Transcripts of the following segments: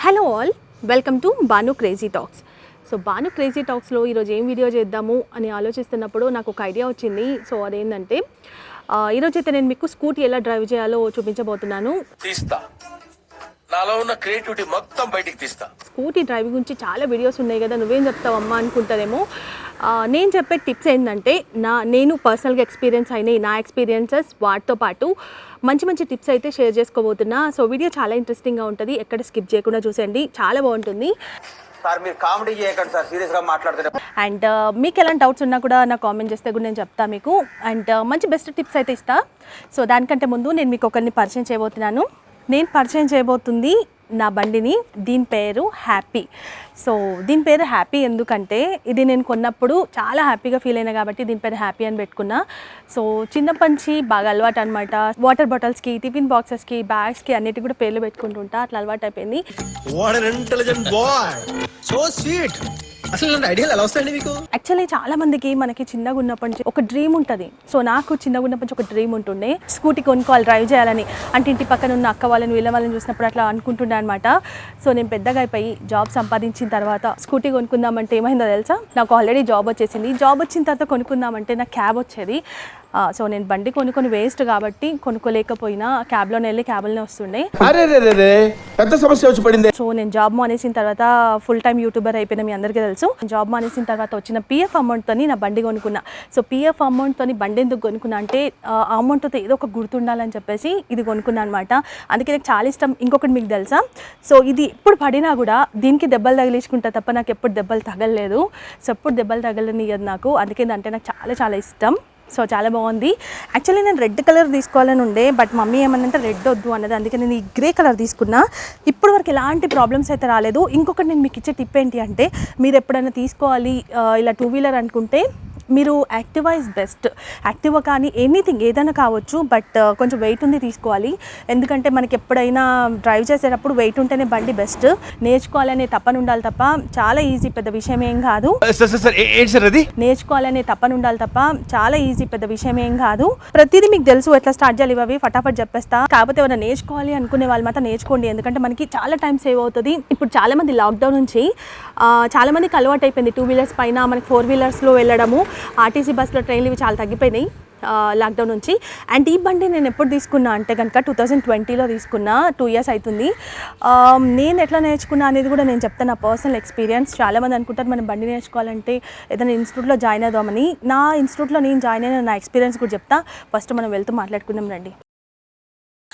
Hello all, welcome to Banu crazy talks. So Banu crazy టాక్స్లో ఈరోజు ఏం వీడియో చేద్దాము అని ఆలోచిస్తున్నప్పుడు నాకు ఒక ఐడియా వచ్చింది. సో అదేంటంటే ఈరోజైతే నేను మీకు స్కూటీ ఎలా డ్రైవ్ చేయాలో చూపించబోతున్నాను. నాలో ఉన్న క్రియేటివిటీ మొత్తం బయటికి తీస్తా. స్కూటీ డ్రైవింగ్ గురించి చాలా వీడియోస్ ఉన్నాయి కదా, నువ్వేం చెప్తావు అమ్మా అనుకుంటారేమో. నేను చెప్పే టిప్స్ ఏంటంటే నేను పర్సనల్గా ఎక్స్పీరియన్స్ అయినాయి, నా ఎక్స్పీరియన్సెస్ వాటితో పాటు మంచి మంచి టిప్స్ అయితే షేర్ చేసుకోబోతున్నా. సో వీడియో చాలా ఇంట్రెస్టింగ్గా ఉంటుంది, ఎక్కడ స్కిప్ చేయకుండా చూసేయండి, చాలా బాగుంటుంది. సార్ మీరు కామెడీ చేయకండి సార్, సీరియస్గా మాట్లాడుతున్నారు. అండ్ మీకు ఎలాంటి డౌట్స్ ఉన్నా కూడా నాకు కామెంట్ చేస్తే కూడా నేను చెప్తాను మీకు. అండ్ మంచి బెస్ట్ టిప్స్ అయితే ఇస్తా. సో దానికంటే ముందు నేను మీకు ఒకరిని పరిచయం చేయబోతున్నాను. నేను పరిచయం చేయబోతుంది నా బండిని. దీని పేరు హ్యాపీ. సో దీని పేరు హ్యాపీ ఎందుకంటే ఇది నేను కొన్నప్పుడు చాలా హ్యాపీగా ఫీల్ అయినా కాబట్టి దీని పేరు హ్యాపీ అని పెట్టుకున్నా. సో చిన్నప్పటి నుంచి బాగా అలవాటు అనమాట. వాటర్ బాటిల్స్కి, టిఫిన్ బాక్సెస్కి, బ్యాగ్స్కి అన్నిటికీ కూడా పేర్లు పెట్టుకుంటుంటా, అట్లా అలవాటు అయిపోయింది. యాక్చువల్లీ చాలా మందికి మనకి చిన్నగా ఉన్నప్పటి నుంచి ఒక డ్రీమ్ ఉంటుంది. సో నాకు చిన్నగా ఉన్నప్పటి నుంచి ఒక డ్రీమ్ ఉంటుండే, స్కూటీ కొనుక్కోవాలి, డ్రైవ్ చేయాలని. అంటే ఇంటి పక్కన ఉన్న అక్క వాళ్ళని వీళ్ళ వాళ్ళని చూసినప్పుడు అట్లా అనుకుంటుండే అనమాట. సో నేను పెద్దగా అయిపోయి జాబ్ సంపాదించిన తర్వాత స్కూటీ కొనుక్కుందామంటే ఏమైందో తెలుసా, నాకు ఆల్రెడీ జాబ్ వచ్చేసింది. జాబ్ వచ్చిన తర్వాత కొనుక్కుందామంటే నాకు క్యాబ్ వచ్చేది. సో నేను బండి కొనుక్కొని వేస్ట్ కాబట్టి కొనుక్కోలేకపోయినా క్యాబ్లోనే వెళ్ళి క్యాబ్లోనే వస్తుండే. పెద్ద సమస్య వచ్చి పడింది. సో నేను జాబ్ మానేసిన తర్వాత ఫుల్ టైం యూట్యూబర్ అయిపోయినా, మీ అందరికీ తెలుసు. జాబ్ మానేసిన తర్వాత వచ్చిన పిఎఫ్ అమౌంట్తో నా బండి కొనుక్కున్నా. సో పిఎఫ్ అమౌంట్తో బండి ఎందుకు కొనుక్కున్నా అంటే ఆ అమౌంట్తో ఏదో ఒక గుర్తుండాలని చెప్పేసి ఇది కొనుక్కున్నా అనమాట. అందుకే నాకు చాలా ఇష్టం. ఇంకొకటి మీకు తెలుసా, సో ఇది ఎప్పుడు పడినా కూడా దీనికి దెబ్బలు తగిలించుకుంటా తప్ప నాకు ఎప్పుడు దెబ్బలు తగలలేదు. సో ఎప్పుడు దెబ్బలు తగలనియదు నాకు, అందుకే అంటే నాకు చాలా చాలా ఇష్టం. సో చాలా బాగుంది. యాక్చువల్లీ నేను రెడ్ కలర్ తీసుకోవాలని ఉండే, బట్ మమ్మీ ఏమన్నంటే రెడ్ వద్దు అన్నది, అందుకే నేను ఈ గ్రే కలర్ తీసుకున్నా. ఇప్పటి వరకు ఎలాంటి ప్రాబ్లమ్స్ అయితే రాలేదు. ఇంకొకటి నేను మీకు ఇచ్చే టిప్ ఏంటి అంటే, మీరు ఎప్పుడైనా తీసుకోవాలి ఇలా 2 వీలర్ అనుకుంటే మీరు యాక్టివా ఇస్ బెస్ట్. యాక్టివా కానీ ఎనీథింగ్ ఏదైనా కావచ్చు, బట్ కొంచెం వెయిట్ ఉంది తీసుకోవాలి. ఎందుకంటే మనకి ఎప్పుడైనా డ్రైవ్ చేసేటప్పుడు వెయిట్ ఉంటేనే బండి బెస్ట్. నేర్చుకోవాలనే తపన ఉండాలి తప్ప, చాలా ఈజీ, పెద్ద విషయం ఏం కాదు. నేర్చుకోవాలనే తపన ఉండాలి తప్ప చాలా ఈజీ, పెద్ద విషయం ఏం కాదు. ప్రతిదీ మీకు తెలుసు ఎట్లా స్టార్ట్ చేయాలి, ఇవి ఫటాఫట్ చెప్పేస్తా. కాకపోతే ఏమైనా నేర్చుకోవాలి అనుకునే వాళ్ళు మాత్రం నేర్చుకోండి, ఎందుకంటే మనకి చాలా టైం సేవ్ అవుతుంది. ఇప్పుడు చాలా మంది లాక్డౌన్ నుంచి చాలా మందికి అలవాటు అయిపోయింది 2 వీలర్స్ పైన మనకి 4 వీలర్స్లో వెళ్ళడము. ఆర్టీసీ బస్సులో, ట్రైన్లు ఇవి చాలా తగ్గిపోయినాయి లాక్డౌన్ నుంచి. అండ్ ఈ బండి నేను ఎప్పుడు తీసుకున్నా అంటే కనుక 2020లో తీసుకున్నా, 2 ఇయర్స్ అవుతుంది. నేను ఎట్లా నేర్చుకున్నా అనేది కూడా నేను చెప్తాను, నా పర్సనల్ ఎక్స్పీరియన్స్. చాలామంది అనుకుంటారు మనం బండి నేర్చుకోవాలంటే ఏదైనా ఇన్స్టిట్యూట్లో జాయిన్ అవుదామని. నా ఇన్స్టిట్యూట్లో నేను జాయిన్ అయిన నా ఎక్స్పీరియన్స్ కూడా చెప్తా. ఫస్ట్ మనం వెళ్తూ మాట్లాడుకుందాం రండి.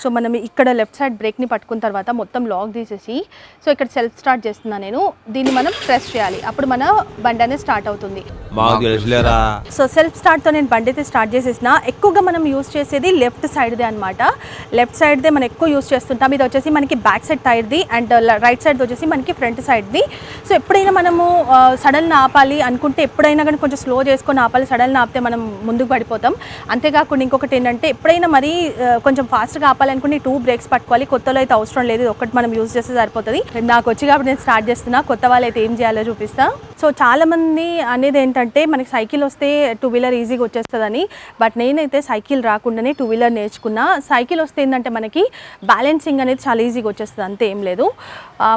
సో మనం ఇక్కడ లెఫ్ట్ సైడ్ బ్రేక్ని పట్టుకున్న తర్వాత మొత్తం లాక్ తీసేసి, సో ఇక్కడ సెల్ఫ్ స్టార్ట్ చేస్తున్నా నేను. దీన్ని మనం ప్రెస్ చేయాలి, అప్పుడు మన బండి అనేది స్టార్ట్ అవుతుంది. సో సెల్ఫ్ స్టార్ట్తో నేను బండి అయితే స్టార్ట్ చేసేసిన. ఎక్కువగా మనం యూస్ చేసేది లెఫ్ట్ సైడ్దే అనమాట. లెఫ్ట్ సైడ్దే మనం ఎక్కువ యూస్ చేస్తుంటాం. ఇది వచ్చేసి మనకి బ్యాక్ సైడ్ టైర్ది, అండ్ రైట్ సైడ్ వచ్చేసి మనకి ఫ్రంట్ సైడ్ది. సో ఎప్పుడైనా మనము సడన్ ఆపాలి అనుకుంటే, ఎప్పుడైనా కానీ కొంచెం స్లో చేసుకొని ఆపాలి. సడన్ ఆపితే మనం ముందుకు పడిపోతాం. అంతేకాకుండా ఇంకొకటి ఏంటంటే, ఎప్పుడైనా మరీ కొంచెం ఫాస్ట్గా ఆపాలి అనుకుంటే 2 బ్రేక్స్ పట్టుకోవాలి. కొత్తలో అయితే అవసరం లేదు, ఒకటి మనం యూజ్ చేస్తే సరిపోతుంది. నాకు వచ్చి కాబట్టి నేను స్టార్ట్ చేస్తున్నా. కొత్త వాళ్ళు అయితే ఏం చేయాలో చూపిస్తా. సో చాలామంది అనేది ఏంటంటే మనకి సైకిల్ వస్తే 2 వీలర్ ఈజీగా వచ్చేస్తుందని, బట్ నేనైతే సైకిల్ రాకుండానే 2 వీలర్ నేర్చుకున్నా. సైకిల్ వస్తే ఏంటంటే మనకి బ్యాలెన్సింగ్ అనేది చాలా ఈజీగా వచ్చేస్తుంది, అంతే, ఏం లేదు.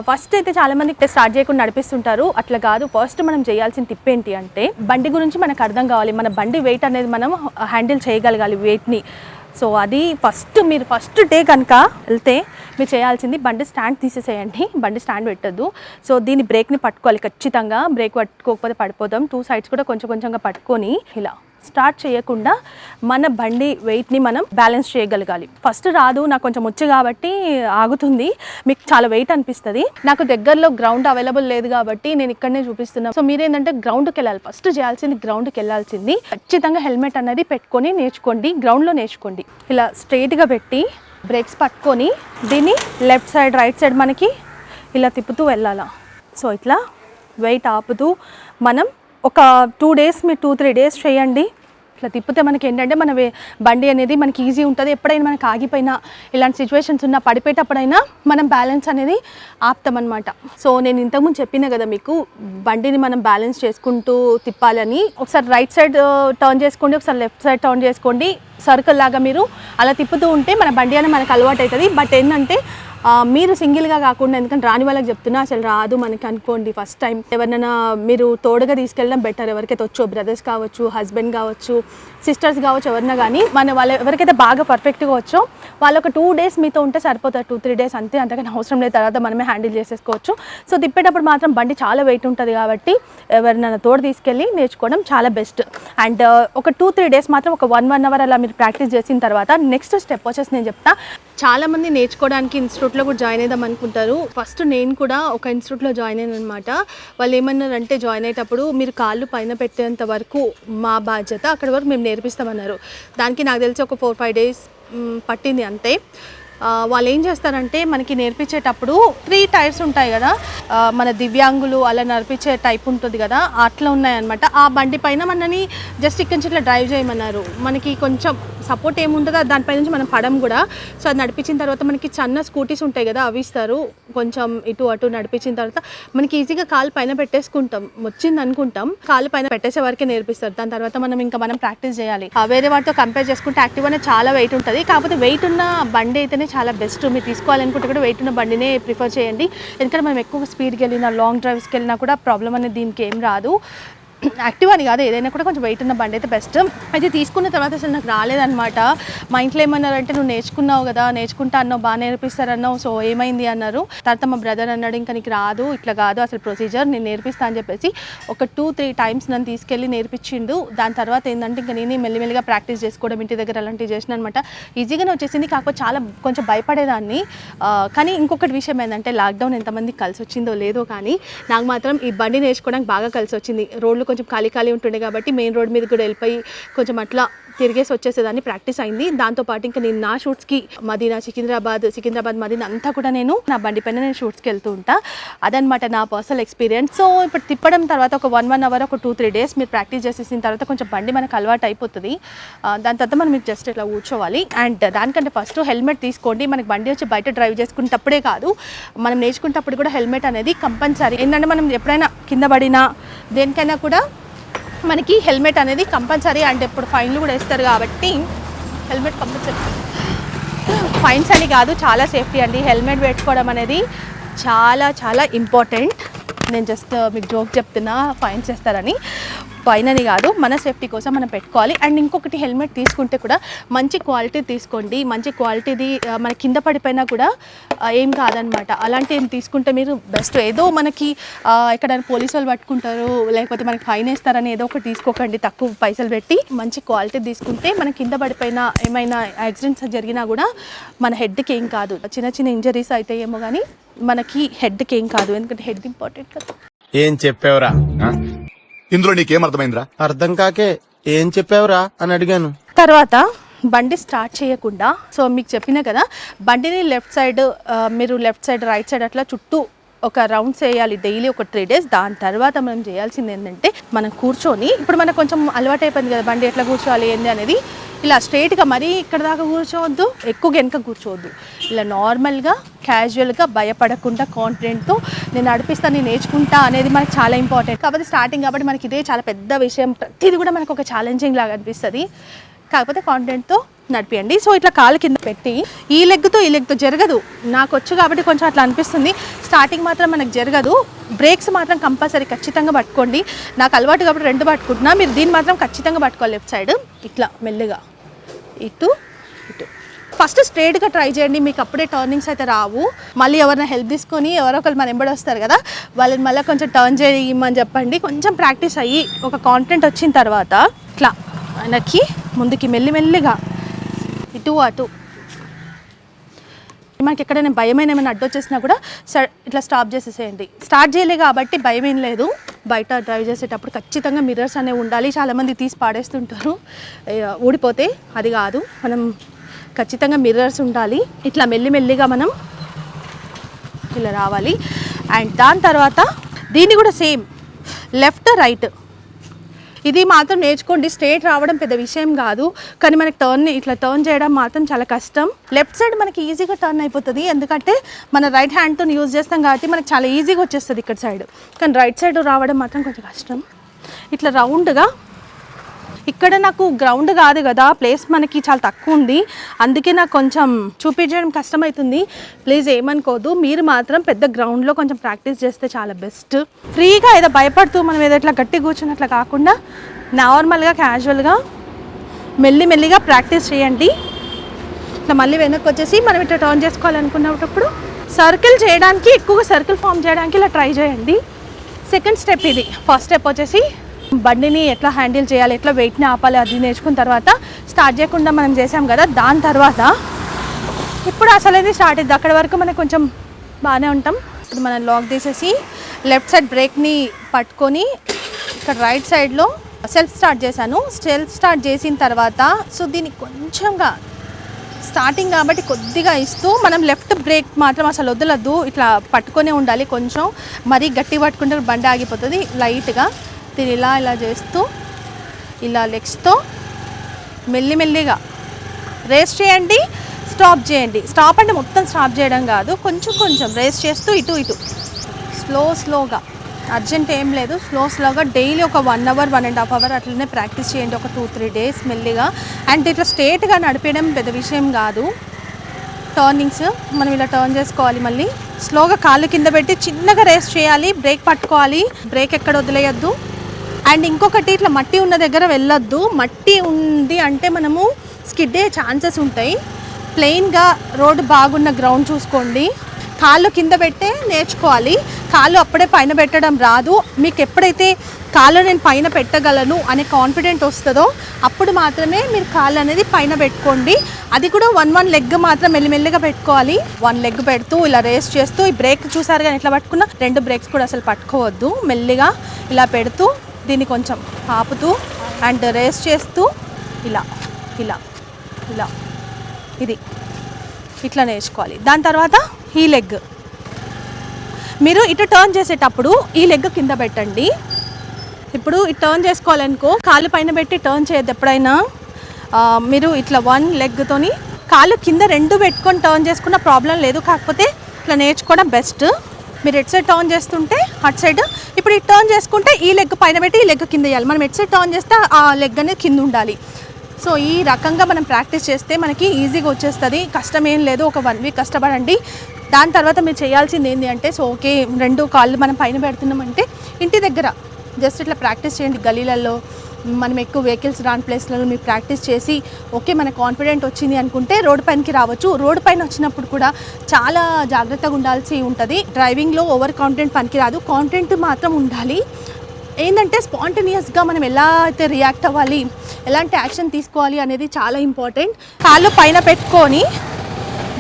ఫస్ట్ అయితే చాలామంది స్టార్ట్ చేయకుండా నడిపిస్తుంటారు, అట్లా కాదు. ఫస్ట్ మనం చేయాల్సిన టిప్ ఏంటి అంటే, బండి గురించి మనకు అర్థం కావాలి. మన బండి వెయిట్ అనేది మనం హ్యాండిల్ చేయగలగాలి, వెయిట్ని. సో అది మీరు ఫస్ట్ డే కనుక వెళ్తే మీరు చేయాల్సింది బండి స్టాండ్ తీసేసేయండి, బండి స్టాండ్ పెట్టద్దు. సో దీని బ్రేక్ని పట్టుకోవాలి ఖచ్చితంగా. బ్రేక్ పట్టుకోకపోతే పడిపోతాం. 2 సైడ్స్ కూడా కొంచెం కొంచెంగా పట్టుకొని ఇలా స్టార్ట్ చేయకుండా మన బండి వెయిట్ని మనం బ్యాలెన్స్ చేయగలగాలి. ఫస్ట్ రాదు, నాకు కొంచెం వచ్చు కాబట్టి ఆగుతుంది, మీకు చాలా వెయిట్ అనిపిస్తుంది. నాకు దగ్గరలో గ్రౌండ్ అవైలబుల్ లేదు కాబట్టి నేను ఇక్కడనే చూపిస్తున్నాను. సో మీరేంటంటే గ్రౌండ్కి వెళ్ళాలి, ఫస్ట్ చేయాల్సింది గ్రౌండ్కి వెళ్ళాల్సింది. ఖచ్చితంగా హెల్మెట్ అనేది పెట్టుకొని నేర్చుకోండి, గ్రౌండ్లో నేర్చుకోండి. ఇలా స్ట్రైట్గా పెట్టి బ్రేక్స్ పట్టుకొని దీన్ని లెఫ్ట్ సైడ్, రైట్ సైడ్ మనకి ఇలా తిప్పుతూ వెళ్ళాలా. సో ఇట్లా వెయిట్ ఆపుతూ మనం ఒక 2 డేస్, మీరు 2-3 డేస్ చేయండి. ఇట్లా తిప్పితే మనకి ఏంటంటే మన బండి అనేది మనకి ఈజీ ఉంటుంది. ఎప్పుడైనా మనకి ఆగిపోయినా, ఇలాంటి సిచ్యువేషన్స్ ఉన్నా, పడిపోయేటప్పుడైనా మనం బ్యాలెన్స్ అనేది ఆపుతామన్నమాట. సో నేను ఇంతకుముందు చెప్పినా కదా మీకు, బండిని మనం బ్యాలెన్స్ చేసుకుంటూ తిప్పాలని. ఒకసారి రైట్ సైడ్ టర్న్ చేసుకోండి, ఒకసారి లెఫ్ట్ సైడ్ టర్న్ చేసుకోండి. సర్కిల్ లాగా మీరు అలా తిప్పుతూ ఉంటే మన బండి అనేది మనకు అలవాటు అవుతుంది. బట్ ఏంటంటే మీరు సింగిల్గా కాకుండా, ఎందుకంటే రాని వాళ్ళకి చెప్తున్నా అసలు రాదు మనకి అనుకోండి, ఫస్ట్ టైం ఎవరినైనా మీరు తోడుగా తీసుకెళ్ళడం బెటర్. ఎవరికైతే వచ్చో బ్రదర్స్ కావచ్చు, హస్బెండ్ కావచ్చు, సిస్టర్స్ కావచ్చు, ఎవరినా కానీ వాళ్ళు ఎవరికైతే బాగా పర్ఫెక్ట్గా వచ్చో వాళ్ళు ఒక 2 days మీతో ఉంటే సరిపోతారు, 2-3 days అంతే, అంతకన్నా అవసరం లేదు. తర్వాత మనమే హ్యాండిల్ చేసేసుకోవచ్చు. సో తిప్పేటప్పుడు మాత్రం బండి చాలా వెయిట్ ఉంటుంది కాబట్టి ఎవరినైనా తోడు తీసుకెళ్ళి నేర్చుకోవడం చాలా బెస్ట్. అండ్ ఒక 2-3 days మాత్రం ఒక 1 hour అలా మీరు ప్రాక్టీస్ చేసిన తర్వాత నెక్స్ట్ స్టెప్ వచ్చేసి నేను చెప్తా. చాలామంది నేర్చుకోవడానికి ఇన్స్టిట్యూట్లో కూడా జాయిన్ అవుదాం అనుకుంటారు. ఫస్ట్ నేను కూడా ఒక ఇన్స్టిట్యూట్లో జాయిన్ అయ్యాను అనమాట. వాళ్ళు ఏమన్నారంటే జాయిన్ అయ్యేటప్పుడు మీరు కాళ్ళు పైన పెట్టేంత వరకు మా బాధ్యత, అక్కడి వరకు మేము నేర్పిస్తామన్నారు. దానికి నాకు తెలిసి ఒక 4-5 days పట్టింది అంతే. వాళ్ళు ఏం చేస్తారంటే మనకి నేర్పించేటప్పుడు 3 టైర్స్ ఉంటాయి కదా, మన దివ్యాంగులు అలా నడిపించే టైప్ ఉంటుంది కదా, అట్లా ఉన్నాయన్నమాట. ఆ బండి పైన మనని జస్ట్ ఇక్కడి నుంచి ఇట్లా డ్రైవ్ చేయమన్నారు. మనకి కొంచెం సపోర్ట్ ఏముంటుందో దానిపై నుంచి మనం పడం కూడా. సో అది నడిపించిన తర్వాత మనకి చిన్న స్కూటీస్ ఉంటాయి కదా, అవి ఇస్తారు. కొంచెం ఇటు అటు నడిపించిన తర్వాత మనకి ఈజీగా కాలు పైన పెట్టేసుకుంటాం, వచ్చింది అనుకుంటాం, కాలు పైన పెట్టేసే వరకే నేర్పిస్తారు. దాని తర్వాత మనం ప్రాక్టీస్ చేయాలి. వేరే వాటితో కంపేర్ చేసుకుంటే యాక్టివ్ అనేది చాలా వెయిట్ ఉంటుంది. కాకపోతే వెయిట్ ఉన్న బండి అయితేనే చాలా బెస్ట్. మీరు తీసుకోవాలనుకుంటే కూడా వెయిట్ ఉన్న బండినే ప్రిఫర్ చేయండి. ఎందుకంటే మనం ఎక్కువ స్పీడ్కి వెళ్ళినా, లాంగ్ డ్రైవ్స్కి వెళ్ళినా కూడా ప్రాబ్లం అనేది దీనికి ఏం రాదు. యాక్టివ్ అని కాదు, ఏదైనా కూడా కొంచెం వెయిట్ ఉన్న బండి అయితే బెస్ట్. అయితే తీసుకున్న తర్వాత అసలు నాకు రాలేదన్నమాట. మా ఇంట్లో ఏమన్నారంటే నువ్వు నేర్చుకున్నావు కదా, నేర్చుకుంటా అన్నావు, బాగా నేర్పిస్తారన్నావు, సో ఏమైంది అన్నారు. తర్వాత మా బ్రదర్ అన్నాడు ఇంకా నీకు రాదు, ఇట్లా కాదు అసలు ప్రొసీజర్, నేను నేర్పిస్తా అని చెప్పేసి ఒక 2-3 times నన్ను తీసుకెళ్ళి నేర్పించిండు. దాని తర్వాత ఏంటంటే ఇంకా నేనే మెల్లిమెల్లిగా ప్రాక్టీస్ చేసుకోవడం, ఇంటి దగ్గర అలాంటివి చేసిన అనమాట. ఈజీగానే వచ్చేసింది. కాకపోతే చాలా కొంచెం భయపడేదాన్ని. కానీ ఇంకొకటి విషయం ఏంటంటే లాక్డౌన్ ఎంతమందికి కలిసి వచ్చిందో లేదో కానీ నాకు మాత్రం ఈ బండి నేర్చుకోవడానికి బాగా కలిసి వచ్చింది. రోడ్లు కొంచెం ఖాళీ ఉంటుండే కాబట్టి మెయిన్ రోడ్ మీద కూడా వెళ్ళిపోయి కొంచెం అట్లా తిరిగేసి వచ్చేసేదాన్ని, ప్రాక్టీస్ అయింది. దాంతోపాటు ఇంకా నేను నా షూట్స్కి మదీనా, సికింద్రాబాద్ మదీనా అంతా కూడా నేను నా బండి పైన నేను షూట్స్కి వెళ్తూ ఉంటా. అదనమాట నా పర్సనల్ ఎక్స్పీరియన్స్. సో ఇప్పుడు తిప్పడం తర్వాత ఒక 1 hour ఒక 2-3 days మీరు ప్రాక్టీస్ చేసేసిన తర్వాత కొంచెం బండి మనకు అలవాటు అయిపోతుంది. దాని తర్వాత మనం జస్ట్ ఇట్లా కూర్చోవాలి. అండ్ దానికంటే ఫస్ట్ హెల్మెట్ తీసుకోండి. మనకి బండి వచ్చి బయట డ్రైవ్ చేసుకునేటప్పుడే కాదు, మనం నేర్చుకునేటప్పుడు కూడా హెల్మెట్ అనేది కంపల్సరీ. ఏంటంటే మనం ఎప్పుడైనా కింద పడినా దేనికైనా కూడా మనకి హెల్మెట్ అనేది కంపల్సరీ. అంటే ఇప్పుడు ఫైన్లు కూడా వేస్తారు కాబట్టి హెల్మెట్ కంపల్సరీ. ఫైన్స్ అని కాదు, చాలా సేఫ్టీ అండి. హెల్మెట్ పెట్టుకోవడం అనేది చాలా ఇంపార్టెంట్. నేను జస్ట్ మీకు జోక్ చెప్తున్నా, ఫైన్స్ వేస్తారని. ఫైన్ అని కాదు, మన సేఫ్టీ కోసం మనం పెట్టుకోవాలి. అండ్ ఇంకొకటి, హెల్మెట్ తీసుకుంటే కూడా మంచి క్వాలిటీ తీసుకోండి. మంచి క్వాలిటీది మన కింద పడిపోయినా కూడా ఏం కాదనమాట. అలాంటి ఏం తీసుకుంటే మీరు బెస్ట్. ఏదో మనకి ఎక్కడైనా పోలీసు వాళ్ళు పట్టుకుంటారు, లేకపోతే మనకి ఫైన్ వేస్తారని ఏదో ఒకటి తీసుకోకండి. తక్కువ పైసలు పెట్టి మంచి క్వాలిటీ తీసుకుంటే మన కింద పడిపోయినా ఏమైనా యాక్సిడెంట్స్ జరిగినా కూడా మన హెడ్కి ఏం కాదు. చిన్న ఇంజరీస్ అయితే ఏమో కానీ మనకి హెడ్కి ఏం కాదు, ఎందుకంటే హెడ్ ఇంపార్టెంట్ కదా. ఏం చెప్పావురా? ఇందులో నీకేం అర్థమైందిరా? అర్థం కాకే ఏం చెప్పావురా అని అడిగాను. తర్వాత బండి స్టార్ట్ చేయకుండా, సో మీకు చెప్పినా కదా, బండిని మీరు లెఫ్ట్ సైడ్ రైట్ సైడ్ అట్లా చుట్టూ ఒక రౌండ్స్ వేయాలి డైలీ ఒక 3 days. దాని తర్వాత మనం చేయాల్సింది ఏంటంటే మనం కూర్చొని, ఇప్పుడు మనకు కొంచెం అలవాటు అయిపోయింది కదా బండి ఎట్లా కూర్చోవాలి ఏంది అనేది, ఇలా స్ట్రైట్గా మరీ ఇక్కడ దాకా కూర్చోవద్దు, ఎక్కువ వెనక కూర్చోవద్దు. ఇలా నార్మల్గా క్యాజువల్గా భయపడకుండా కాన్ఫిడెంట్తో నేను నడిపిస్తాను, నేను నేర్చుకుంటా అనేది మనకు చాలా ఇంపార్టెంట్. కాబట్టి స్టార్టింగ్ కాబట్టి మనకి ఇదే చాలా పెద్ద విషయం. ప్రతిదీ కూడా మనకు ఒక ఛాలెంజింగ్ లాగా అనిపిస్తుంది. కాకపోతే కాన్ఫిడెంట్తో నడిపియండి. సో ఇట్లా కాలు కింద పెట్టి ఈ లెగ్తో జరగదు. నాకు వచ్చు కాబట్టి కొంచెం అట్లా అనిపిస్తుంది. స్టార్టింగ్ మాత్రం మనకు జరగదు. బ్రేక్స్ మాత్రం కంపల్సరీ ఖచ్చితంగా పట్టుకోండి. నాకు అలవాటు కాబట్టి 2 పట్టుకుంటున్నా, మీరు దీన్ని మాత్రం ఖచ్చితంగా పట్టుకోవాలి. లెఫ్ట్ సైడ్ ఇట్లా మెల్లిగా ఇటు. ఫస్ట్ స్ట్రైట్గా ట్రై చేయండి, మీకు అప్పుడే టర్నింగ్స్ అయితే రావు. మళ్ళీ ఎవరైనా హెల్ప్ తీసుకొని ఎవరో ఒకరు మన వెంబడి వస్తారు కదా, వాళ్ళని మళ్ళీ కొంచెం టర్న్ చేయమని చెప్పండి. కొంచెం ప్రాక్టీస్ అయ్యి ఒక కాన్ఫిడెంట్ వచ్చిన తర్వాత ఇట్లా వెనక్కి ముందుకి మెల్లిమెల్లిగా ఇటు అటు. మనకి ఎక్కడైనా భయమైన ఏమైనా అడ్డొచ్చేసినా కూడా ఇట్లా స్టాప్ చేసేసేయండి. స్టార్ట్ చేయలే కాబట్టి భయం ఏం లేదు. బయట డ్రైవ్ చేసేటప్పుడు ఖచ్చితంగా మిర్రర్స్ అనేవి ఉండాలి. చాలామంది తీసి పాడేస్తుంటారు ఊడిపోతే, అది కాదు. మనం ఖచ్చితంగా మిర్రర్స్ ఉండాలి. ఇట్లా మెల్లిమెల్లిగా మనం ఇలా రావాలి. అండ్ దాని తర్వాత దీన్ని కూడా సేమ్ లెఫ్ట్ రైట్, ఇది మాత్రం నేర్చుకోండి. స్ట్రేట్ రావడం పెద్ద విషయం కాదు, కానీ మనకి ఇట్లా టర్న్ చేయడం మాత్రం చాలా కష్టం. లెఫ్ట్ సైడ్ మనకి ఈజీగా టర్న్ అయిపోతుంది, ఎందుకంటే మన రైట్ హ్యాండ్తో యూజ్ చేస్తాం కాబట్టి మనకి చాలా ఈజీగా వచ్చేస్తుంది ఇక్కడ సైడ్. కానీ రైట్ సైడ్ రావడం మాత్రం కొంచెం కష్టం. ఇట్లా రౌండ్గా ఇక్కడ నాకు గ్రౌండ్ కాదు కదా, ప్లేస్ మనకి చాలా తక్కువ ఉంది, అందుకే నాకు కొంచెం చూపించడం కష్టమవుతుంది. ప్లీజ్ ఏమనుకోదు, మీరు మాత్రం పెద్ద గ్రౌండ్లో కొంచెం ప్రాక్టీస్ చేస్తే చాలా బెస్ట్. ఫ్రీగా ఏదో భయపడుతూ మనం ఏదో ఇట్లా గట్టి కూర్చున్నట్లా కాకుండా నార్మల్గా క్యాజువల్గా మెల్లిమెల్లిగా ప్రాక్టీస్ చేయండి. ఇట్లా మళ్ళీ వెనక్కి వచ్చేసి మనం ఇట్లా టర్న్ చేసుకోవాలనుకున్నప్పుడు సర్కిల్ చేయడానికి, ఎక్కువగా సర్కిల్ ఫామ్ చేయడానికి ఇలా ట్రై చేయండి. సెకండ్ స్టెప్ ఇది. ఫస్ట్ స్టెప్ వచ్చేసి బండిని ఎట్లా హ్యాండిల్ చేయాలి, ఎట్లా వెయిట్ని ఆపాలి అది నేర్చుకున్న తర్వాత స్టార్ట్ చేయకుండా మనం చేసాం కదా, దాని తర్వాత ఇప్పుడు అసలు ఇది స్టార్ట్ అయింది. అక్కడి వరకు మనకు కొంచెం బాగానే ఉంటాం. ఇప్పుడు మనం లాక్ తీసేసి లెఫ్ట్ సైడ్ బ్రేక్ని పట్టుకొని ఇక్కడ రైట్ సైడ్లో సెల్ఫ్ స్టార్ట్ చేశాను. సెల్ఫ్ స్టార్ట్ చేసిన తర్వాత సో దీన్ని కొంచెంగా స్టార్టింగ్ కాబట్టి కొద్దిగా ఇస్తూ మనం లెఫ్ట్ బ్రేక్ మాత్రం అసలు వదలద్దు, ఇట్లా పట్టుకొనే ఉండాలి. కొంచెం మరీ గట్టి పట్టుకుంటే బండి ఆగిపోతుంది. లైట్గా దీన్ని ఇలా ఇలా చేస్తూ ఇలా లెగ్స్తో మెల్లిమెల్లిగా రేస్ చేయండి, స్టాప్ చేయండి. స్టాప్ అంటే మొత్తం స్టాప్ చేయడం కాదు, కొంచెం కొంచెం రేస్ చేస్తూ ఇటు ఇటు స్లోగా, అర్జెంట్ ఏం లేదు, స్లోగా డైలీ ఒక 1 అవర్ 1.5 అవర్ అట్లనే ప్రాక్టీస్ చేయండి, ఒక 2-3 డేస్ మెల్లిగా. అండ్ ఇట్లా స్ట్రేట్గా నడిపేయడం పెద్ద విషయం కాదు. టర్నింగ్స్ మనం ఇలా టర్న్ చేసుకోవాలి, మళ్ళీ స్లోగా కాళ్ళు కింద పెట్టి చిన్నగా రేస్ చేయాలి, బ్రేక్ పట్టుకోవాలి, బ్రేక్ ఎక్కడ వదిలేయద్దు. అండ్ ఇంకొకటి, ఇట్లా మట్టి ఉన్న దగ్గర వెళ్ళొద్దు. మట్టి ఉంది అంటే మనము స్కిడ్ అయ్యే ఛాన్సెస్ ఉంటాయి. ప్లెయిన్గా రోడ్డు బాగున్న గ్రౌండ్ చూసుకోండి. కాళ్ళు కింద పెట్టే నేర్చుకోవాలి, కాళ్ళు అప్పుడే పైన పెట్టడం రాదు. మీకు ఎప్పుడైతే కాళ్ళు నేను పైన పెట్టగలను అనే కాన్ఫిడెంట్ వస్తుందో అప్పుడు మాత్రమే మీరు కాళ్ళు అనేది పైన పెట్టుకోండి. అది కూడా 1 లెగ్ మాత్రం మెల్లిమెల్లిగా పెట్టుకోవాలి. 1 లెగ్ పెడుతూ ఇలా రేస్ చేస్తూ, ఈ బ్రేక్ చూసారు కానీ ఎట్లా పట్టుకున్నా, 2 బ్రేక్స్ కూడా అసలు పట్టుకోవద్దు. మెల్లిగా ఇలా పెడుతూ దీన్ని కొంచెం ఆపుతూ అండ్ రేస్ చేస్తూ ఇలా ఇలా ఇలా ఇది ఇట్లా నేర్చుకోవాలి. దాని తర్వాత ఈ లెగ్ మీరు ఇటు టర్న్ చేసేటప్పుడు ఈ లెగ్ కింద పెట్టండి. ఇప్పుడు ఇటు టర్న్ చేసుకోవాలనుకో, కాళ్ళు పైన పెట్టి టర్న్ చేయద్దు ఎప్పుడైనా. మీరు ఇట్లా 1 లెగ్తోని కాళ్ళు కింద 2 పెట్టుకొని టర్న్ చేసుకున్న ప్రాబ్లం లేదు, కాకపోతే ఇట్లా నేర్చుకోవడం బెస్ట్. మీరు ఎట్ సైడ్ టర్న్ చేస్తుంటే అటు సైడ్, ఇప్పుడు ఇటు టర్న్ చేసుకుంటే ఈ లెగ్ పైన పెట్టి ఈ లెగ్ కింద వేయాలి. మనం ఎట్ సైడ్ టర్న్ చేస్తే ఆ లెగ్ అనేది కింద ఉండాలి. సో ఈ రకంగా మనం ప్రాక్టీస్ చేస్తే మనకి ఈజీగా వచ్చేస్తుంది, కష్టం ఏం లేదు. ఒక 1 వీక్ కష్టపడండి. దాని తర్వాత మీరు చేయాల్సింది ఏంటి అంటే, సో ఓకే 2 కాళ్ళు మనం పైన పెడుతున్నామంటే ఇంటి దగ్గర జస్ట్ ఇట్లా ప్రాక్టీస్ చేయండి. గలీలలో మనం ఎక్కువ వెహికల్స్ రాని ప్లేస్లలో మీరు ప్రాక్టీస్ చేసి ఓకే మన కాన్ఫిడెంట్ వచ్చింది అనుకుంటే రోడ్ పైనకి రావచ్చు. రోడ్ పైన వచ్చినప్పుడు కూడా చాలా జాగ్రత్తగా ఉండాల్సి ఉంటుంది. డ్రైవింగ్లో ఓవర్ కాన్ఫిడెంట్ పనికిరాదు, కాన్ఫిడెంట్ మాత్రం ఉండాలి. ఏంటంటే స్పాంటేనియస్గా మనం ఎలా అయితే రియాక్ట్ అవ్వాలి, ఎలాంటి యాక్షన్ తీసుకోవాలి అనేది చాలా ఇంపార్టెంట్. కాళ్ళు పైన పెట్టుకొని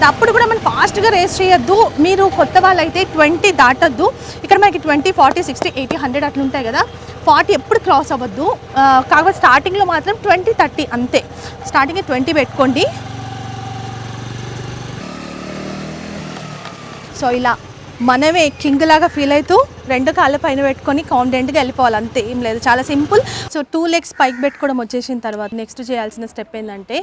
అప్పుడు కూడా మనం ఫాస్ట్గా రేస్ చేయొద్దు. మీరు కొత్త వాళ్ళైతే 20 దాటద్దు. ఇక్కడ మనకి 20, 40, 60, 80, 100 అట్లా ఉంటాయి కదా, 40 ఎప్పుడు క్రాస్ అవ్వద్దు. కాకపోతే స్టార్టింగ్లో మాత్రం 20, 30 అంతే. స్టార్టింగ్ 20 పెట్టుకోండి. సో ఇలా మనమే కింగ్ లాగా ఫీల్ అవుతూ 2 కాళ్ళ పైన పెట్టుకొని కాన్ఫిడెంట్గా వెళ్ళిపోవాలి, అంతే, ఏం లేదు, చాలా సింపుల్. సో 2 లెగ్స్ పైకి పెట్టుకోవడం వచ్చేసిన తర్వాత నెక్స్ట్ చేయాల్సిన స్టెప్ ఏంటంటే,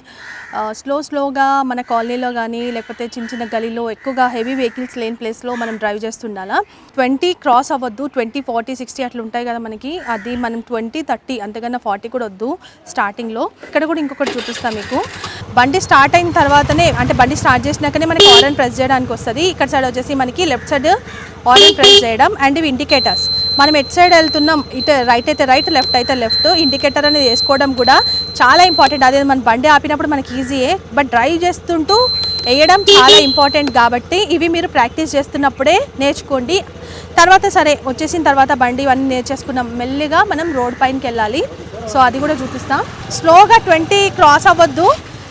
స్లోగా మన కాలనీలో కానీ లేకపోతే చిన్న గలీలో ఎక్కువగా హెవీ వెహికల్స్ లేని ప్లేస్లో మనం డ్రైవ్ చేస్తుండాలా. 20 క్రాస్ అవ్వద్దు. 20, 40, 60 అట్లా ఉంటాయి కదా మనకి, అది మనం 20, 30 అంతకన్నా 40 కూడా వద్దు స్టార్టింగ్లో. ఇక్కడ కూడా ఇంకొకటి చూపిస్తాను మీకు. బండి స్టార్ట్ అయిన తర్వాతనే, అంటే బండి స్టార్ట్ చేసినాకనే మనకి హారన్ ప్రెస్ చేయడానికి వస్తుంది. ఇక్కడ సైడ్ వచ్చేసి మనకి లెఫ్ట్ సైడ్ హారన్ ప్రెస్ చేయడం, అండ్ ఇవి ఇండికేటర్స్. మనం ఎట్ సైడ్ వెళ్తున్నాం, ఇటు రైట్ అయితే రైట్, లెఫ్ట్ అయితే లెఫ్ట్, ఇండికేటర్ అనేది వేసుకోవడం కూడా చాలా ఇంపార్టెంట్. అదే మన బండి ఆపినప్పుడు మనకి ఈజీయే, బట్ డ్రైవ్ చేస్తుంటూ వేయడం చాలా ఇంపార్టెంట్. కాబట్టి ఇవి మీరు ప్రాక్టీస్ చేస్తున్నప్పుడే నేర్చుకోండి. తర్వాత సరే వచ్చేసిన తర్వాత బండి ఇవన్నీ నేర్చేసుకున్నాం, మెల్లిగా మనం రోడ్ పైనకి వెళ్ళాలి. సో అది కూడా చూపిస్తాం. స్లోగా 20 క్రాస్ అవ్వద్దు,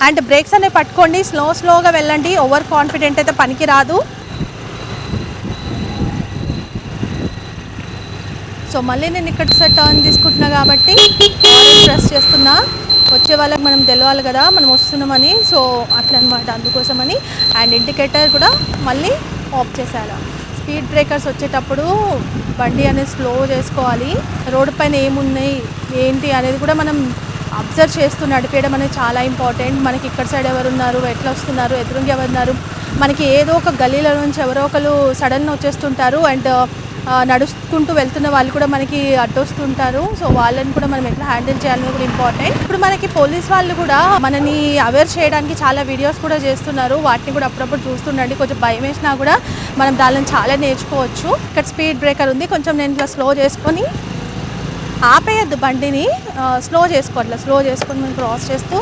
అండ్ బ్రేక్స్ అనేవి పట్టుకోండి. స్లోగా వెళ్ళండి, ఓవర్ కాన్ఫిడెంట్ అయితే పనికి రాదు. సో మళ్ళీ నేను ఇక్కడ టర్న్ తీసుకుంటున్నా కాబట్టి ప్రెస్ చేస్తున్నా. వచ్చే వాళ్ళకి మనం తెలవాలి కదా మనం వస్తున్నామని, సో అట్లా అనమాట, అందుకోసమని. అండ్ ఇండికేటర్ కూడా మళ్ళీ ఆఫ్ చేసేయాలి. స్పీడ్ బ్రేకర్స్ వచ్చేటప్పుడు బండి అనేది స్లో చేసుకోవాలి. రోడ్డు పైన ఏమున్నాయి ఏంటి అనేది కూడా మనం అబ్జర్వ్ చేస్తూ నడిపేయడం అనేది చాలా ఇంపార్టెంట్. మనకి ఇక్కడ సైడ్ ఎవరున్నారు, ఎట్లా వస్తున్నారు, ఎదురుగా ఎవరున్నారు, మనకి ఏదో ఒక గలీల నుంచి ఎవరో ఒకరు సడన్ వచ్చేస్తుంటారు. అండ్ నడుచుకుంటూ వెళ్తున్న వాళ్ళు కూడా మనకి అడ్డొస్తుంటారు. సో వాళ్ళని కూడా మనం ఎట్లా హ్యాండిల్ చేయాలని కూడా ఇంపార్టెంట్. ఇప్పుడు మనకి పోలీస్ వాళ్ళు కూడా మనని అవేర్ చేయడానికి చాలా వీడియోస్ కూడా చేస్తున్నారు. వాటిని కూడా అప్పుడప్పుడు చూస్తుండండి. కొంచెం భయం వేసినా కూడా మనం దానిని చాలా నేర్చుకోవచ్చు. ఇక్కడ స్పీడ్ బ్రేకర్ ఉంది, కొంచెం నేను ఇట్లా స్లో చేసుకొని ఆపేయద్దు బండిని, స్లో చేసుకోవాలి. స్లో చేసుకొని మనం క్రాస్ చేస్తూ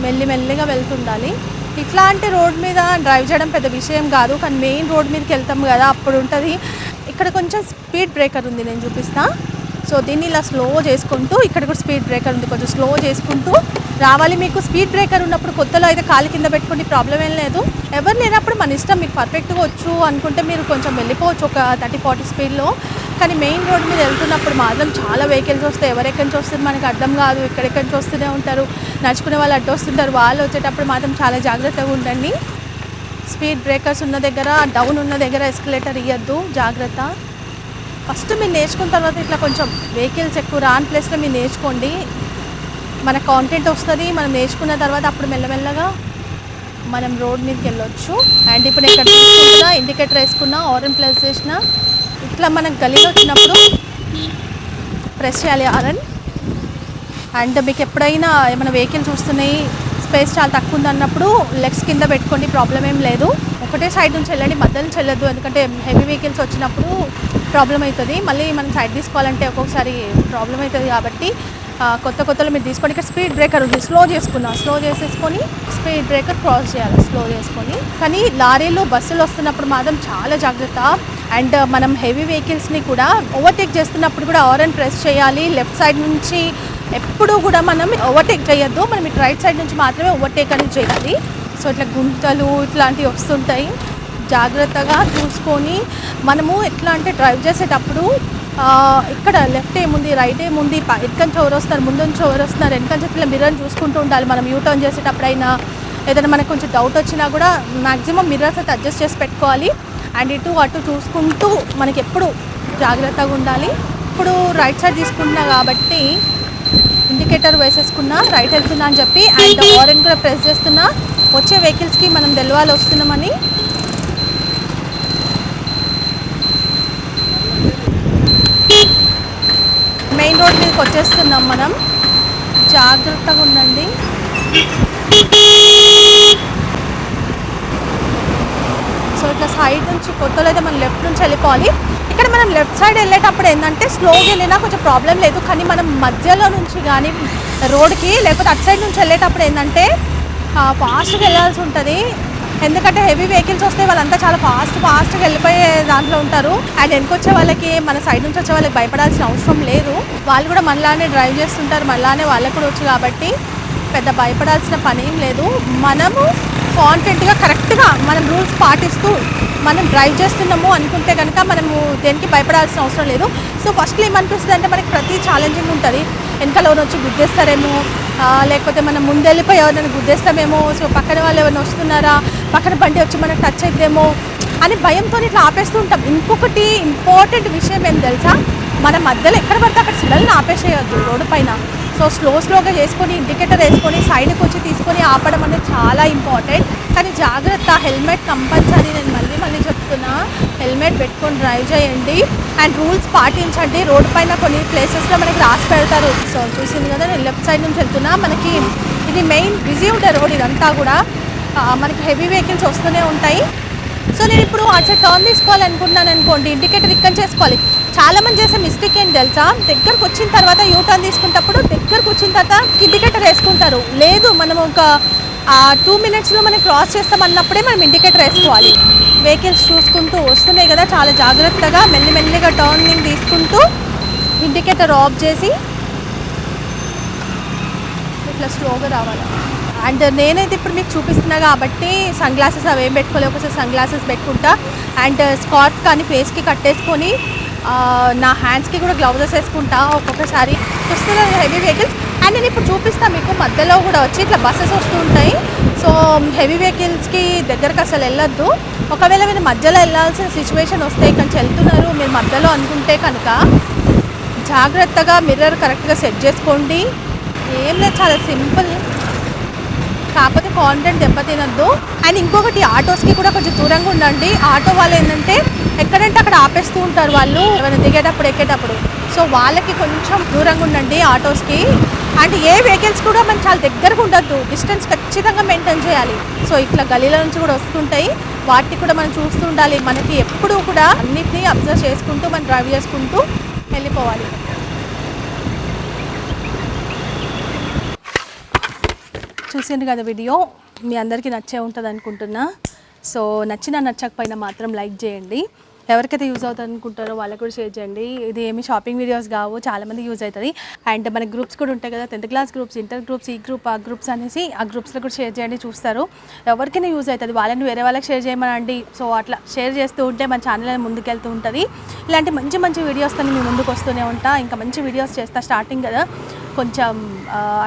మెల్లిమెల్లిగా వెళ్తుండాలి. ఇట్లాంటి రోడ్ మీద డ్రైవ్ చేయడం పెద్ద విషయం కాదు, కానీ మెయిన్ రోడ్ మీదకి వెళ్తాం కదా అప్పుడు ఉంటుంది. ఇక్కడ కొంచెం స్పీడ్ బ్రేకర్ ఉంది, నేను చూపిస్తా. సో దీన్ని ఇలా స్లో చేసుకుంటూ, ఇక్కడ కూడా స్పీడ్ బ్రేకర్ ఉంది, కొంచెం స్లో చేసుకుంటూ రావాలి. మీకు స్పీడ్ బ్రేకర్ ఉన్నప్పుడు కొత్తలో అయితే కాలు కింద పెట్టుకుంటే ప్రాబ్లం ఏం లేదు. ఎవరు లేనప్పుడు మన ఇష్టం, మీకు పర్ఫెక్ట్గా వచ్చు అనుకుంటే మీరు కొంచెం వెళ్ళిపోవచ్చు ఒక 30-40 స్పీడ్లో. కానీ మెయిన్ రోడ్ మీద వెళ్తున్నప్పుడు మాత్రం చాలా వెహికల్స్ వస్తాయి. ఎవరెక్కడి నుంచి వస్తుంది మనకు అర్థం కాదు, ఎక్కడెక్కడి నుంచి వస్తూనే ఉంటారు. నడుచుకునే వాళ్ళు అడ్డు వస్తుంటారు. వాళ్ళు వచ్చేటప్పుడు మాత్రం చాలా జాగ్రత్తగా ఉండండి. స్పీడ్ బ్రేకర్స్ ఉన్న దగ్గర, డౌన్ ఉన్న దగ్గర ఎస్కలేటర్ ఇవ్వద్దు, జాగ్రత్త. ఫస్ట్ మీరు నేర్చుకున్న తర్వాత ఇట్లా కొంచెం వెహికల్స్ ఎక్కువ రాని ప్లేస్లో మీరు నేర్చుకోండి. మన కాంటెంట్ వస్తుంది. మనం నేర్చుకున్న తర్వాత అప్పుడు మెల్లమెల్లగా మనం రోడ్ మీదకి వెళ్ళొచ్చు. అండ్ ఇప్పుడు నేను ఇక్కడ తీసుకుంటున్నా, ఇండికేటర్ వేసుకున్నా, ఆరెంజ్ ప్లస్ చేసిన, ఇట్లా మనం గలీలో వచ్చినప్పుడు ప్రెస్ చేయాలి ఆరన్. అండ్ మీకు ఎప్పుడైనా ఏమైనా వెహికల్ చూస్తున్నాయి, స్పేస్ చాలా తక్కువ ఉంది అన్నప్పుడు లెగ్స్ కింద పెట్టుకోండి, ప్రాబ్లం ఏం లేదు. ఒకటే సైడ్ నుంచి వెళ్ళండి, మధ్య నుంచి వెళ్ళొద్దు, ఎందుకంటే హెవీ వెహికల్స్ వచ్చినప్పుడు ప్రాబ్లం అవుతుంది. మళ్ళీ మనం సైడ్ తీసుకోవాలంటే ఒక్కొక్కసారి ప్రాబ్లం అవుతుంది. కాబట్టి కొత్తలో మీరు తీసుకోండి. ఇక్కడ స్పీడ్ బ్రేకర్ ఉంది, స్లో చేసుకున్నా, స్లో చేసేసుకొని స్పీడ్ బ్రేకర్ క్రాస్ చేయాలి స్లో చేసుకొని. కానీ లారీలు బస్సులు వస్తున్నప్పుడు మాత్రం చాలా జాగ్రత్త. అండ్ మనం హెవీ వెహికల్స్ని కూడా ఓవర్టేక్ చేస్తున్నప్పుడు కూడా ఆరన్ ప్రెస్ చేయాలి. లెఫ్ట్ సైడ్ నుంచి ఎప్పుడు కూడా మనం ఓవర్టేక్ చేయొద్దు, మనం ఇటు రైట్ సైడ్ నుంచి మాత్రమే ఓవర్టేక్ అనేది చేయాలి. సో ఇట్లా గుంతలు ఇట్లాంటివి వస్తుంటాయి, జాగ్రత్తగా చూసుకొని మనము ఎట్లా అంటే డ్రైవ్ చేసేటప్పుడు ఇక్కడ లెఫ్ట్ ఏముంది, రైట్ ఏముంది, వెనకంచి ఎవరు వస్తారు, ముందు నుంచి ఎవరు వస్తున్నారు, వెనకంచి ఇట్లా మిర్రర్ చూసుకుంటూ ఉండాలి. మనం యూటర్న్ చేసేటప్పుడైనా ఏదైనా మనకు కొంచెం డౌట్ వచ్చినా కూడా మ్యాక్సిమం మిర్రర్స్ అయితే అడ్జస్ట్ చేసి పెట్టుకోవాలి. అండ్ ఇటు అటు చూసుకుంటూ మనకి ఎప్పుడు జాగ్రత్తగా ఉండాలి. ఇప్పుడు రైట్ సైడ్ తీసుకుంటున్నా కాబట్టి ఇండికేటర్ వేసేసుకున్నా, రైట్ వెళ్తున్నా అని చెప్పి. అండ్ ఆరెంజ్ కూడా ప్రెస్ చేస్తున్నా, వచ్చే వెహికల్స్కి మనం తెలవాలి వస్తున్నామని. మెయిన్ రోడ్ మీదకి వచ్చేస్తున్నాం మనం, జాగ్రత్తగా ఉండండి. సో ఇట్లా సైడ్ నుంచి కొత్తలో అయితే మనం లెఫ్ట్ నుంచి వెళ్ళిపోవాలి. ఇక్కడ మనం లెఫ్ట్ సైడ్ వెళ్ళేటప్పుడు ఏంటంటే స్లోగా వెళ్ళినా కొంచెం ప్రాబ్లం లేదు, కానీ మనం మధ్యలో నుంచి కానీ రోడ్కి లేకపోతే అటు సైడ్ నుంచి వెళ్ళేటప్పుడు ఏంటంటే ఫాస్ట్గా వెళ్ళాల్సి ఉంటుంది. ఎందుకంటే హెవీ వెహికల్స్ వస్తే వాళ్ళంతా చాలా ఫాస్ట్గా వెళ్ళిపోయే దాంట్లో ఉంటారు. అండ్ వెనకొచ్చే వాళ్ళకి, మన సైడ్ నుంచి వచ్చే వాళ్ళకి భయపడాల్సిన అవసరం లేదు. వాళ్ళు కూడా మనలానే డ్రైవ్ చేస్తుంటారు, మనలానే వాళ్ళకు కూడా వచ్చు కాబట్టి పెద్ద భయపడాల్సిన పని ఏం లేదు. మనము కాన్ఫిడెంట్గా కరెక్ట్గా మనం రూల్స్ పాటిస్తూ మనం డ్రైవ్ చేస్తున్నాము అనుకుంటే కనుక మనము దేనికి భయపడాల్సిన అవసరం లేదు. సో ఫస్ట్లో ఏమనిపిస్తుంది అంటే మనకి ప్రతి ఛాలెంజింగ్ ఉంటుంది. వెనకాల ఎవరు వచ్చి గుద్దేస్తారేమో, లేకపోతే మనం ముందెళ్ళిపోయి ఎవరైనా గుద్దేస్తామేమో, సో పక్కన వాళ్ళు ఎవరైనా వస్తున్నారా, పక్కన బండి వచ్చి మనకు టచ్ అయిద్దేమో అని భయంతో ఇట్లా ఆపేస్తూ ఉంటాం. ఇంకొకటి ఇంపార్టెంట్ విషయం ఏం తెలుసా, మన మధ్యలో ఎక్కడ పడితే అక్కడ సిడల్ని ఆపేసేయద్దు రోడ్డు పైన. సో స్లోగా చేసుకొని ఇండికేటర్ వేసుకొని సైడ్కి వచ్చి తీసుకొని ఆపడం అనేది చాలా ఇంపార్టెంట్. కానీ జాగ్రత్త, హెల్మెట్ కంపల్సరీ. నేను మళ్ళీ చెప్తున్నా, హెల్మెట్ పెట్టుకొని డ్రైవ్ చేయండి అండ్ రూల్స్ పాటించండి. రోడ్డు పైన కొన్ని ప్లేసెస్లో మనకి రాసి పెడతారు. సో చూసింది కదా, నేను లెఫ్ట్ సైడ్ నుంచి వెళ్తున్నా. మనకి ఇది మెయిన్ బిజీ ఉండే రోడ్, ఇదంతా కూడా మనకి హెవీ వెహికల్స్ వస్తూనే ఉంటాయి. సో నేను ఇప్పుడు అటు టర్న్ తీసుకోవాలనుకుంటున్నాను అనుకోండి, ఇండికేటర్ ఇక్కడ చేసుకోవాలి. చాలామంది చేసే మిస్టేక్ ఏంటి తెలుసా, దగ్గరకు వచ్చిన తర్వాత యూ టర్న్ తీసుకున్నప్పుడు దగ్గరకు వచ్చిన తర్వాత ఇండికేటర్ వేసుకుంటారు. లేదు, మనం ఒక 2 minutesలో మనం క్రాస్ చేస్తామన్నప్పుడే మనం ఇండికేటర్ వేసుకోవాలి. వెహికల్స్ చూసుకుంటూ వస్తున్నాయి కదా, చాలా జాగ్రత్తగా మెల్లిమెల్లిగా టర్నింగ్ తీసుకుంటూ ఇండికేటర్ ఆఫ్ చేసి ఇట్లా స్లోగా రావాలి. అండ్ నేనైతే ఇప్పుడు మీకు చూపిస్తున్నా కాబట్టి సన్ గ్లాసెస్ అవేం పెట్టుకోలేదు, ఒకసారి సన్ గ్లాసెస్ పెట్టుకుంటా. అండ్ స్కార్ఫ్ కానీ ఫేస్కి కట్టేసుకొని నా హ్యాండ్స్కి కూడా గ్లౌజెస్ వేసుకుంటా ఒక్కొక్కసారి. చూస్తున్నారు హెవీ వెహికల్స్. అండ్ నేను ఇప్పుడు చూపిస్తాను మీకు, మధ్యలో కూడా వచ్చి ఇట్లా బస్సెస్ వస్తూ ఉంటాయి. సో హెవీ వెహికల్స్కి దగ్గరకు అసలు వెళ్ళొద్దు. ఒకవేళ మీరు మధ్యలో వెళ్ళాల్సిన సిచ్యువేషన్ వస్తే, ఇక్కడ వెళ్తున్నారు మీరు మధ్యలో అనుకుంటే కనుక జాగ్రత్తగా మిర్రర్ కరెక్ట్గా సెట్ చేసుకోండి. ఏం లేదు, చాలా సింపుల్. కాకపోతే కాన్ఫిడెంట్ దెబ్బతినద్దు. అండ్ ఇంకొకటి, ఆటోస్కి కూడా కొంచెం దూరంగా ఉండండి. ఆటో వాళ్ళు ఏంటంటే ఎక్కడంటే అక్కడ వస్తూ ఉంటారు వాళ్ళు ఏమైనా దిగేటప్పుడు ఎక్కేటప్పుడు. సో వాళ్ళకి కొంచెం దూరంగా ఉండండి ఆటోస్కి. అండ్ ఏ వెహికల్స్ కూడా మనం చాలా దగ్గరకు ఉండద్దు, డిస్టెన్స్ ఖచ్చితంగా మెయింటైన్ చేయాలి. సో ఇట్లా గలీల నుంచి కూడా వస్తుంటాయి, వాటిని కూడా మనం చూస్తూ ఉండాలి. మనకి ఎప్పుడూ కూడా అన్నిటినీ అబ్జర్వ్ చేసుకుంటూ మనం డ్రైవ్ చేసుకుంటూ వెళ్ళిపోవాలి. చూసిండ్రు కదా వీడియో, మీ అందరికీ నచ్చే ఉంటుంది అనుకుంటున్నా. సో నచ్చకపోయినా మాత్రం లైక్ చేయండి. ఎవరికైతే యూజ్ అవుతుంది అనుకుంటారో వాళ్ళకి కూడా షేర్ చేయండి. ఇది ఏమి షాపింగ్ వీడియోస్ కావు, చాలామంది యూజ్ అవుతుంది. అండ్ మన గ్రూప్స్ కూడా ఉంటాయి కదా, 10th class groups, inter groups, ఈ గ్రూప్, ఆ గ్రూప్స్ అనేసి ఆ గ్రూప్స్లో కూడా షేర్ చేయండి, చూస్తారు. ఎవరికైనా యూజ్ అవుతుంది, వాళ్ళని వేరే వాళ్ళకి షేర్ చేయమనండి. సో అట్లా షేర్ చేస్తూ ఉంటే మన ఛానల్ అనేది ముందుకెళ్తూ ఉంటుంది. ఇలాంటి మంచి మంచి వీడియోస్తో మీ ముందుకు వస్తూనే ఉంటా. ఇంకా మంచి వీడియోస్ చేస్తా, స్టార్టింగ్ కదా కొంచెం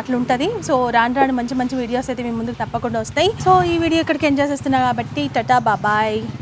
అట్లా ఉంటుంది. సో రాను మంచి మంచి వీడియోస్ అయితే మీ ముందుకు తప్పకుండా వస్తాయి. సో ఈ వీడియో ఇక్కడికి ఎంజాయ్ చేస్తున్నా కాబట్టి టాటా బాబాయ్.